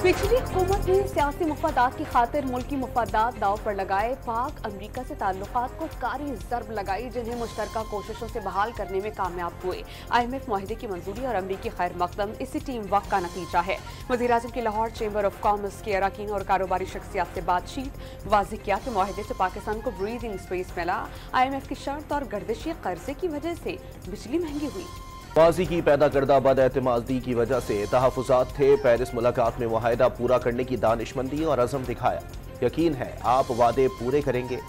पिछली हुकूमत ने सियासी मफादात की खातिर मुल्की मफादात दाव पर लगाए। पाक अमरीका से ताल्लुकात को कारी ज़र्ब लगाई, जिन्हें मुश्तरका कोशिशों से बहाल करने में कामयाब हुए। IMF मुआहदे की मंजूरी और अमरीकी खैर मकदम इसी टीम वर्क का नतीजा है। वज़ीर-ए-आज़म की लाहौर चेंबर ऑफ कॉमर्स के अरकान और कारोबारी शख्सियात से बातचीत वाज़ेह किया कि मुआहदे से पाकिस्तान को ब्रीदिंग स्पेस मिला। IMF की शर्त और गर्दिशी कर्जे की वजह से बिजली महंगी हुई। माज़ी की पैदा करदा बदएतमादी की वजह से तहफ़्फ़ुज़ात थे। पेरिस मुलाकात में मुआहिदा पूरा करने की दानिशमंदी और अज़म दिखाया। यकीन है आप वादे पूरे करेंगे।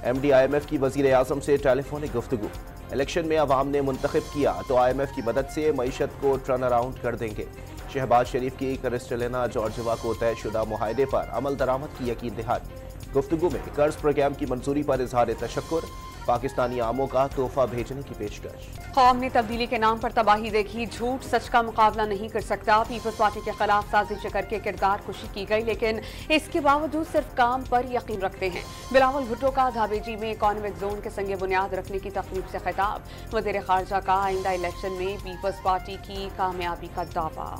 MD IMF की वज़ीर-ए-आज़म से टेलीफोनिक गुफ्तगू। इलेक्शन में अवाम ने मुंतखब किया तो IMF की मदद से मईशत को टर्न अराउंड कर देंगे। शहबाज शरीफ की क्रिस्टलिना जॉर्जिवा को तयशुदा मुआहिदे पर अमल दरामद की यकीन दहानी। गुफ्तगू में कर्ज प्रोग्राम की मंजूरी पर इजहार तशक्कुर। पाकिस्तानी आमों का तोहफा भेजने की पेशकश। कौम ने तब्दीली के नाम पर तबाही देखी, झूठ सच का मुकाबला नहीं कर सकता। पीपल्स पार्टी के खिलाफ साजिश करके किरदार खुशी की गई, लेकिन इसके बावजूद सिर्फ काम पर यकीन रखते हैं। बिलावल भुट्टो का धाबेजी में इकोनॉमिक जोन के संगे बुनियाद रखने की तकलीफ से खिताब। वज़ीर खारजा का आइंदा इलेक्शन में पीपल्स पार्टी की कामयाबी का दावा।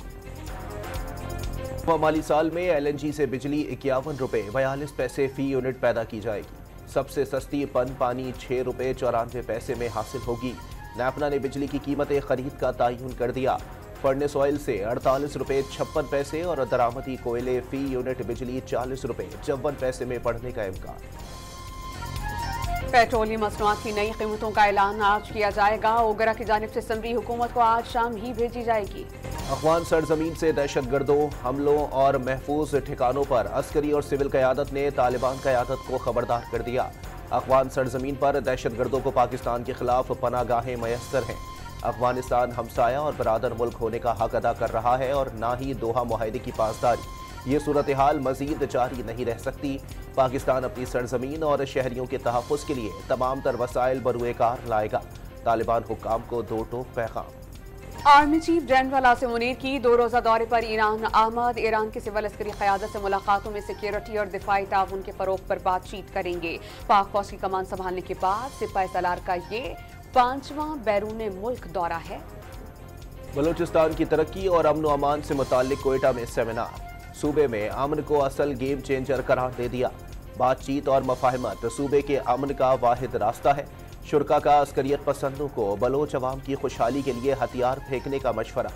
माली साल में LNG से बिजली 51 रुपए 42 पैसे फी यूनिट पैदा की जाएगी। सबसे सस्ती पन पानी 6 रुपए 94 पैसे में हासिल होगी। नैपना ने बिजली की कीमतें खरीद का तयन कर दिया। फर्नेस ऑयल से 48 रुपए 56 पैसे और दरामदी कोयले फी यूनिट बिजली 40 रुपए 54 पैसे में बढ़ने का इम्कान। पेट्रोलियम मसनूआत की नई कीमतों का ऐलान आज किया जाएगा। ओगरा की जानिब से समरी हुकूमत को आज शाम ही भेजी जाएगी। अफगान सरजमीन से दहशत गर्दों हमलों और महफूज ठिकानों पर अस्करी और सिविल क़यादत ने तालिबान क़यादत को खबरदार कर दिया। अफगान सरजमीन पर दहशत गर्दों को पाकिस्तान के खिलाफ पनागाहें मयस्सर हैं। अफगानिस्तान हमसाया और बरादर मुल्क होने का हक अदा कर रहा है और ना ही दोहा मुआहिदे की पासदारी। ये सूरत हाल मजीद जारी नहीं रह सकती। पाकिस्तान अपनी सरजमीन और शहरियों के तहफ़्फ़ुज़ के लिए तमाम तर वसाइल बरूए कार लाएगा। तालिबान हुक्काम को दो टोक पैगाम। Army chief general Asim Munir की 2 रोज़ा दौरे पर ईरान आमद। ईरान की सिविल अस्करी क़यादत से मुलाकातों में सिक्योरिटी और दिफाई ताउन के फ़रोग़ पर बातचीत करेंगे। पाक फ़ौज की कमान संभालने के बाद सिपाही सलार का ये 5वां बैरून मुल्क दौरा है। बलूचिस्तान की तरक्की और अमन व अमान से मुताल्लिक कोयटा में सेमिनार। सूबे में अमन को असल गेम चेंजर करार दे दिया। बातचीत और मफाहमत सूबे के अमन का वाहिद रास्ता है। शुरका का अस्करियत पसंदों को बलोच अवाम की खुशहाली के लिए हथियार फेंकने का मशवरा।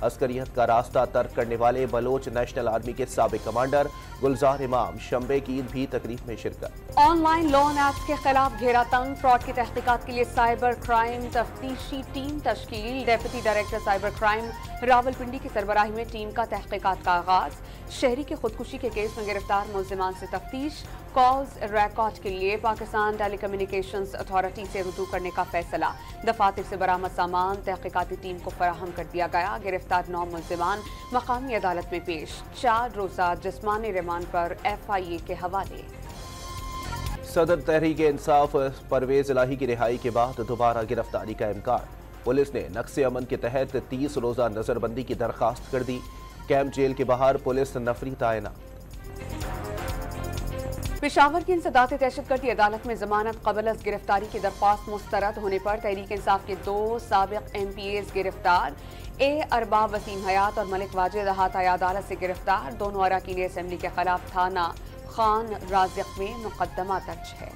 अस्करियत का रास्ता तर्क करने वाले बलोच नेशनल आर्मी के साबिक कमांडर गुलजार इमाम शंबे की भी तकरीब में शिरकत। ऑनलाइन लोन ऐप्स के खिलाफ घेरा तंग। फ्रॉड की तहकीकात के लिए साइबर क्राइम तफ्तीशी टीम तश्कील। Deputy director cyber crime Rawalpindi की सरबराही में टीम का तहकीकात का आगाज। शहरी की खुदकुशी के केस में गिरफ्तार मुल्जिमान से तफ्तीश। कॉल्स रिकॉर्ड के लिए पाकिस्तान टेली कम्युनिकेशंस अथॉरिटी से रुजू करने का फैसला। दफातर से बरामद सामान तहकीकाती टीम को फराहम कर दिया गया। गिरफ्तार 9 मुल्जिमान मकामी अदालत में पेश। 4 रोज़ा जिस्मानी रिमांड पर FIA के हवाले। सदर तहरीक इंसाफ परवेज इलाही की रिहाई के बाद दोबारा गिरफ्तारी का इम्कान। पुलिस ने नक्शे अमन के तहत 30 रोज़ा नजरबंदी की दरखास्त कर दी। कैंप जेल के बाहर पुलिस नफरी तायनात। पेशावर की इंसदाद दहशतगर्दी अदालत में जमानत कबल अज गिरफ्तारी की दरख्वास्त मुस्तरद होने पर तहरीक इंसाफ के 2 साबिक MPAs गिरफ्तार। अरबाब वसीम हयात और मलिक वाजिद अहाता अदालत से गिरफ्तार। दोनों अरकान असेंबली के खिलाफ थाना खान राजिक में मुकदमा दर्ज है।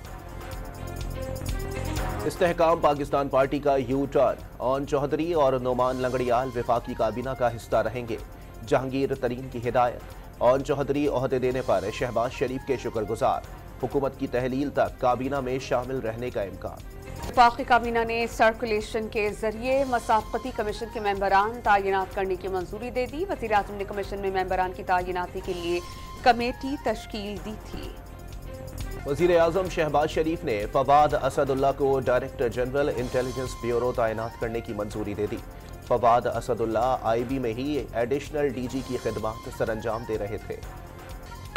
इस्तेहकाम पाकिस्तान पार्टी का यू टर्न। ऑन चौधरी और नोमान लंगड़ियाल वफाकी काबीना का हिस्सा रहेंगे। जहांगीर तरीन की हिदायत। ऑन चौधरी ओहदे देने पर शहबाज शरीफ के शुक्रगुजार। हुकूमत की तहलील तक काबीना में शामिल रहने का इम्कान। वफाकी काबीना ने सर्कुलेशन के जरिए मसाफ़ती कमीशन के मेंबरान तैनात करने की मंजूरी दे दी। वज़ीर-ए-आज़म ने कमीशन में मेंबरान की तैनाती के लिए कमेटी तश्कील दी थी। वज़ीर-ए-आज़म शहबाज शरीफ ने फवाद असदुल्ला को डायरेक्टर जनरल इंटेलिजेंस ब्यूरो तैनात करने की मंजूरी दे दी। फवाद असदुल्ला IB में ही एडिशनल DG की खिदमत सरअंजाम दे रहे थे।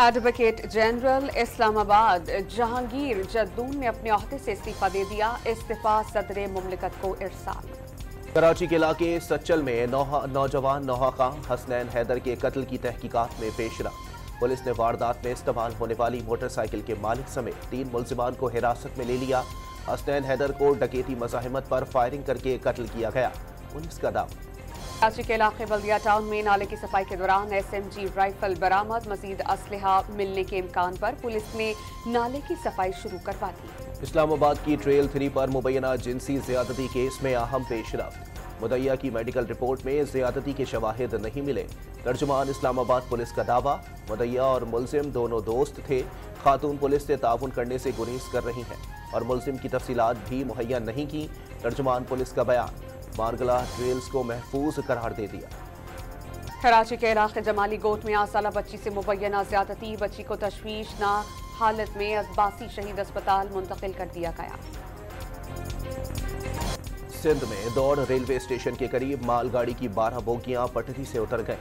एडवोकेट जनरल इस्लामाबाद जहांगीर जद्दून ने अपने ओहदे से इस्तीफा दे दिया। इस्तीफा सदर मुमलिकत को इरसाल। कराची के इलाके सच्चल में नौजवान नौहा खां हसनैन हैदर के कत्ल की तहकीकात में पेशरा। पुलिस ने वारदात में इस्तेमाल होने वाली मोटरसाइकिल के मालिक समेत 3 मुल्जिमान को हिरासत में ले लिया। हसनैन हैदर को डकैती मज़ाहिमत पर फायरिंग करके कत्ल किया गया। पुलिस का दावा। कराची के इलाके बल्दिया टाउन में नाले की सफाई के दौरान SMG राइफल बरामद। मजीद असलहा मिलने के इम्कान पर पुलिस ने नाले की सफाई शुरू करवा दी। इस्लामाबाद की ट्रेल 3 पर मुबैना जिनसी ज्यादती केस में अहम पेशरफ्त। मुद्दइया की मेडिकल रिपोर्ट में ज्यादती के शवाहिद नहीं मिले। तर्जुमान इस्लामाबाद पुलिस का दावा, मुद्दइया और मुलजिम दोनों दोस्त थे। खातून पुलिस से ताउन करने से गुरेज कर रही हैं और मुलजिम की तफसीलात भी मुहैया नहीं की। तर्जुमान पुलिस का बयान, मारगला ट्रेल्स को महफूज करार दे दिया। कराची के इलाके जमाली गोट में 8 साला बच्ची से मुबैना ज्यादती। बच्ची को तशवीशनाक हालत में अब्बासी शहीद अस्पताल मुंतकिल कर दिया गया। सिंध में दौड़ रेलवे स्टेशन के करीब मालगाड़ी की 12 बोगियां पटरी से उतर गईं।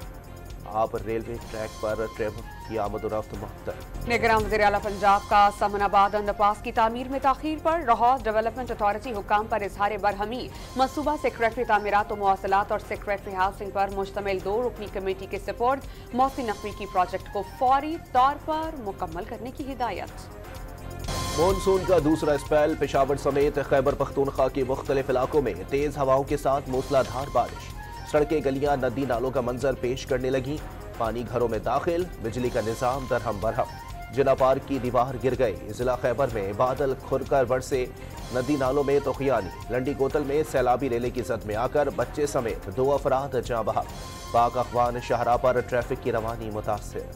आप रेलवे ट्रैक पर ट्रेवल की आमद-ओ-रफ्त मुअत्तल। निगरान वज़ीर आला पंजाब का समनाबाद अंडरपास की तामीर में ताखीर पर लाहौर डेवलपमेंट अथॉरिटी हुक्काम पर इजहार बरहमी। मनसूबा सेक्रेटरी तामीरात व मवासलात और सेक्रेटरी हाउसिंग पर मुश्तमिल 2 रुकनी कमेटी के सपोर्ट। मौसी नकवी की प्रोजेक्ट को फौरी तौर पर मुकम्मल करने की हिदायत। मॉनसून का दूसरा स्पेल, पेशावर समेत खैबर पख्तूनख्वा के मुख्तलिफ इलाकों में तेज हवाओं के साथ मूसलाधार बारिश। सड़कें, गलियां, नदी नालों का मंजर पेश करने लगी। पानी घरों में दाखिल, बिजली का निजाम दरहम बरहम। जिला पार्क की दीवार गिर गई। जिला खैबर में बादल खुरकर बरसे। नदी नालों में तोखियानी। लंडी कोतल में सैलाबी रेले की जद में आकर बच्चे समेत 2 अफराद जाँ बहक। पाक अखवान शाहरा पर ट्रैफिक की रवानी मुतासिर।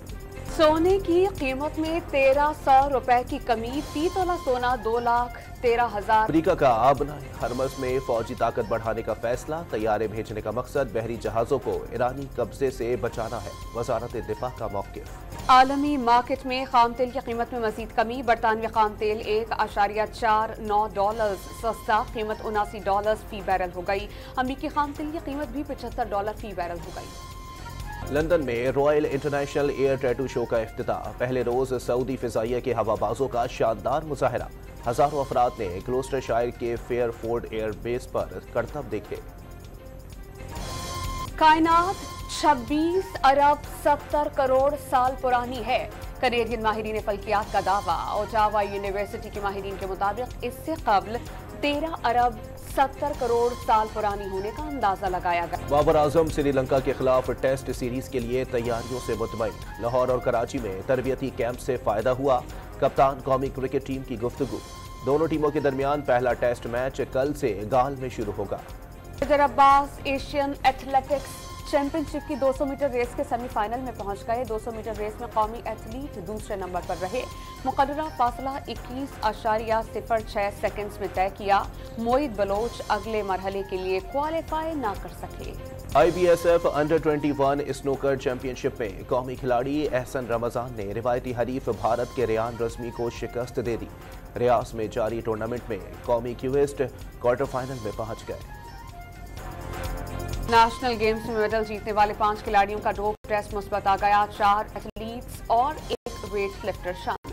सोने की कीमत में 1300 रुपए की कमी। 3 तोला सोना 2,13,000। अमरीका का आबनाई हरमस में फौजी ताकत बढ़ाने का फैसला। तैयारे भेजने का मकसद बहरी जहाजों को ईरानी कब्जे से बचाना है। वजारत दिफा का मौक़िफ़। आलमी मार्केट में खाम तेल की कीमत में मजीद कमी। बरतानवी खाम तेल $1.49 सस्ता, कीमत $79 फी बैरल हो गई। अमरीकी खाम तेल की कीमत भी $75 फी बैरल हो गई। लंदन में royal international air tattoo show का इफ्तिताह। पहले रोज सऊदी फिजाइया के हवाबाजों का शानदार मुजाहरा। हजारों अफराद ने ग्लोस्टरशायर के फेयरफोर्ड एयर बेस पर करतब देखे। कायनात 26 अरब 70 करोड़ साल पुरानी है। कनेडियन माहिरीन फल्कियात का दावा। ओटावा यूनिवर्सिटी के माहिरीन के मुताबिक इससे कबल 13 अरब 70 करोड़ साल पुरानी होने का अंदाजा लगाया गया। बाबर आजम श्रीलंका के खिलाफ टेस्ट सीरीज के लिए तैयारियों से मुतमईन। लाहौर और कराची में तरबियती कैंप से फायदा हुआ। कप्तान कौमी क्रिकेट टीम की गुफ्तगू। दोनों टीमों के दरमियान पहला टेस्ट मैच कल से गाल में शुरू होगा। इधर अब्बास एशियन एथलेटिक्स चैंपियनशिप की 200 मीटर रेस के सेमीफाइनल में पहुंच गए। 200 मीटर रेस में कौमी एथलीट दूसरे नंबर पर रहे। मुकर्ररा फासला 21.06 सेकंड्स में तय किया। मोईद बलोच अगले मरहले के लिए क्वालिफाई ना कर सके। IBSF अंडर 21 स्नूकर चैंपियनशिप में कौमी खिलाड़ी एहसन रमजान ने रिवायती हरीफ भारत के रेयान रज़मी को शिकस्त दे दी। रियास में जारी टूर्नामेंट में कौमी क्विस्ट क्वार्टर फाइनल में पहुंच गए। नेशनल गेम्स में मेडल जीतने वाले 5 खिलाड़ियों का डोप टेस्ट मुस्बत आ गया। 4 एथलीट्स और 1 वेट लिफ्टर शामिल।